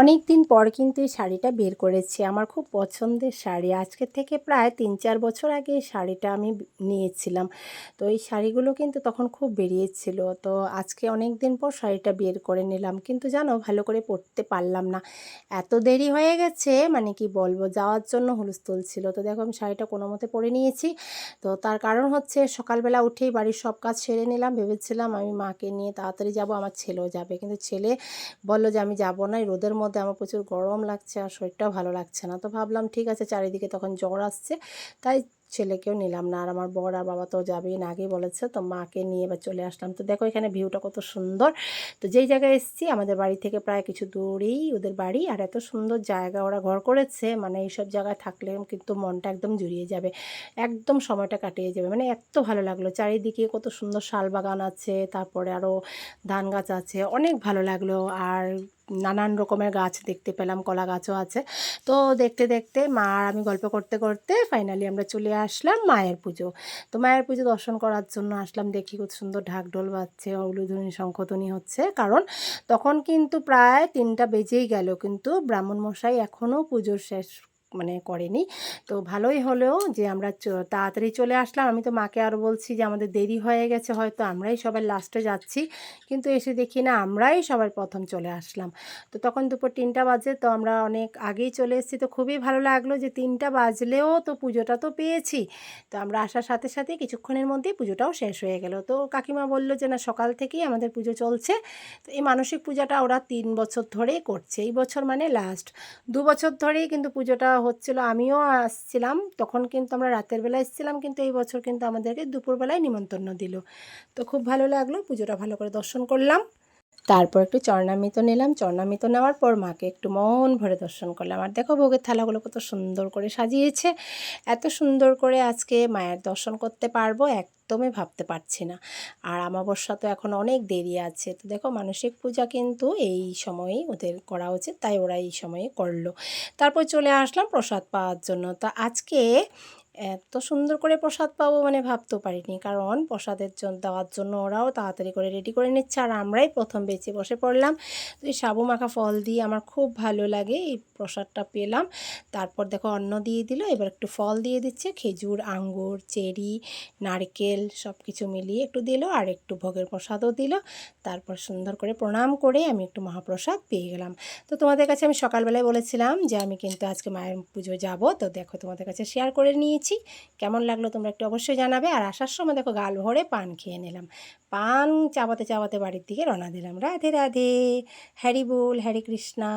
অনেক দিন পর কিন্তু এই শাড়িটা বের করেছি। আমার খুব পছন্দের শাড়ি। আজকের থেকে প্রায় ৩-৪ বছর আগে এই শাড়িটা আমি নিয়েছিলাম। তো এই শাড়িগুলো কিন্তু তখন খুব বেরিয়েছিল। তো আজকে অনেক দিন পর শাড়িটা বের করে নিলাম। কিন্তু জানো ভালো করে পরতে পারলাম না। এত দেরি হয়ে গেছে মানে কি বলবো, যাওয়ার জন্য হুলস্থুল ছিল। তো দেখো আমি শাড়িটা কোনোমতে পরে নিয়েছি। তো তার কারণ হচ্ছে সকালবেলা উঠেই বাড়ির সব কাজ সেরে নিলাম। ভেবেছিলাম আমি মাকে নিয়ে তাড়াতাড়ি যাবো, আমার ছেলেও যাবে। কিন্তু ছেলে বলল যে আমি যাব না, এই রোদের মধ্যে আমার প্রচুর গরম লাগছে আর শরীরটাও ভালো লাগছে না। তো ভাবলাম ঠিক আছে, চারিদিকে তখন জ্বর আসছে, তাই ছেলেকেও নিলাম না। আর আমার বর আর বাবা তো যাবেই না, আগেই বলেছে। তো মাকে নিয়ে এবার চলে আসলাম। তো দেখো এখানে ভিউটা কত সুন্দর। তো যেই জায়গায় এসেছি আমাদের বাড়ি থেকে প্রায় কিছু দূরেই ওদের বাড়ি। আর এত সুন্দর জায়গা ওরা ঘর করেছে, মানে এইসব জায়গায় থাকলে কিন্তু মনটা একদম জুড়িয়ে যাবে, একদম সময়টা কাটিয়ে যাবে। মানে এত ভালো লাগলো, চারিদিকে কত সুন্দর শাল বাগান আছে, তারপরে আরও ধান গাছ আছে, অনেক ভালো লাগলো। আর নানান রকমের গাছ দেখতে পেলাম, কলা গাছও আছে। তো দেখতে দেখতে মা আর আমি গল্প করতে করতে ফাইনালি আমরা চলে আসলাম মায়ের পুজো। তো মায়ের পুজো দর্শন করার জন্য আসলাম। দেখি কত সুন্দর ঢাক ঢোল বাজছে, উলুধ্বনি শঙ্খধ্বনি হচ্ছে, কারণ তখন কিন্তু প্রায় ৩টা বেজেই গেল, কিন্তু ব্রাহ্মণমশাই এখনও পুজোর শেষ মানে করেনি। তো ভালোই হলো যে আমরা তাড়াতাড়ি চলে আসলাম। আমি তো মাকে আরও বলছি যে আমাদের দেরি হয়ে গেছে, হয়তো আমরাই সবাই লাস্টে যাচ্ছি, কিন্তু এসে দেখি না আমরাই সবার প্রথম চলে আসলাম। তো তখন দুপুর ৩টা বাজে, তো আমরা অনেক আগেই চলে এসেছি। তো খুবই ভালো লাগলো যে ৩টা বাজলেও তো পুজোটা তো পেয়েছি। তো আমরা আসার সাথে সাথে কিছুক্ষণের মধ্যেই পুজোটাও শেষ হয়ে গেল। তো কাকিমা বলল যে না, সকাল থেকেই আমাদের পুজো চলছে। তো এই মানসিক পূজাটা ওরা ৩ বছর ধরেই করছে, এই বছর মানে লাস্ট ২ বছর ধরেই কিন্তু পুজোটা হচ্ছিল। আমিও আসছিলাম তখন, কিন্তু আমরা রাতের বেলা এসেছিলাম, কিন্তু এই বছর কিন্তু আমাদেরকে দুপুরবেলায় নিমন্ত্রণ দিল। তো খুব ভালো লাগলো, পুজোটা ভালো করে দর্শন করলাম। তারপর একটু চরণামৃত নিলাম। চরণামৃত নেওয়ার পর মাকে একটু মন ভরে দর্শন করলাম। আর দেখো ভোগের থালাগুলো কত সুন্দর করে সাজিয়েছে। এত সুন্দর করে আজকে মায়ের দর্শন করতে পারবো একদমই ভাবতে পারছি না। আর আমাবস্যা তো এখন অনেক দেরি আছে। তো দেখো মানসিক পূজা কিন্তু এই সময়েই ওদের করা উচিত, তাই ওরা এই সময়ে করলো। তারপর চলে আসলাম প্রসাদ পাওয়ার জন্য। তা আজকে এত সুন্দর করে প্রসাদ পাবো মানে ভাবতেও পারিনি, কারণ প্রসাদের জন্য দেওয়ার জন্য ওরাও তাড়াতাড়ি করে রেডি করে নিচ্ছে, আর আমরাই প্রথম বেঁচে বসে পড়লাম। তো এই সাবু মাখা ফল দিয়ে আমার খুব ভালো লাগে, এই প্রসাদটা পেলাম। তারপর দেখো অন্ন দিয়ে দিল, এবার একটু ফল দিয়ে দিচ্ছে, খেজুর, আঙ্গুর, চেরি, নারকেল সব কিছু মিলিয়ে একটু দিল, আর একটু ভোগের প্রসাদও দিল। তারপর সুন্দর করে প্রণাম করে আমি একটু মহাপ্রসাদ পেয়ে গেলাম। তো তোমাদের কাছে আমি সকালবেলায় বলেছিলাম যে আমি কিন্তু আজকে মায়ের পুজো যাব। তো দেখো তোমাদের কাছে শেয়ার করে নিয়েছি। কেমন লাগলো তোমরা একটু অবশ্যই জানাবে। আর আসার সময় দেখো গাল ভরে পান খেয়ে নিলাম। পান চাবাতে চাবাতে বাড়ির দিকে রওনা দিলাম। রাধে রাধে, হ্যারি বল, হরে কৃষ্ণা।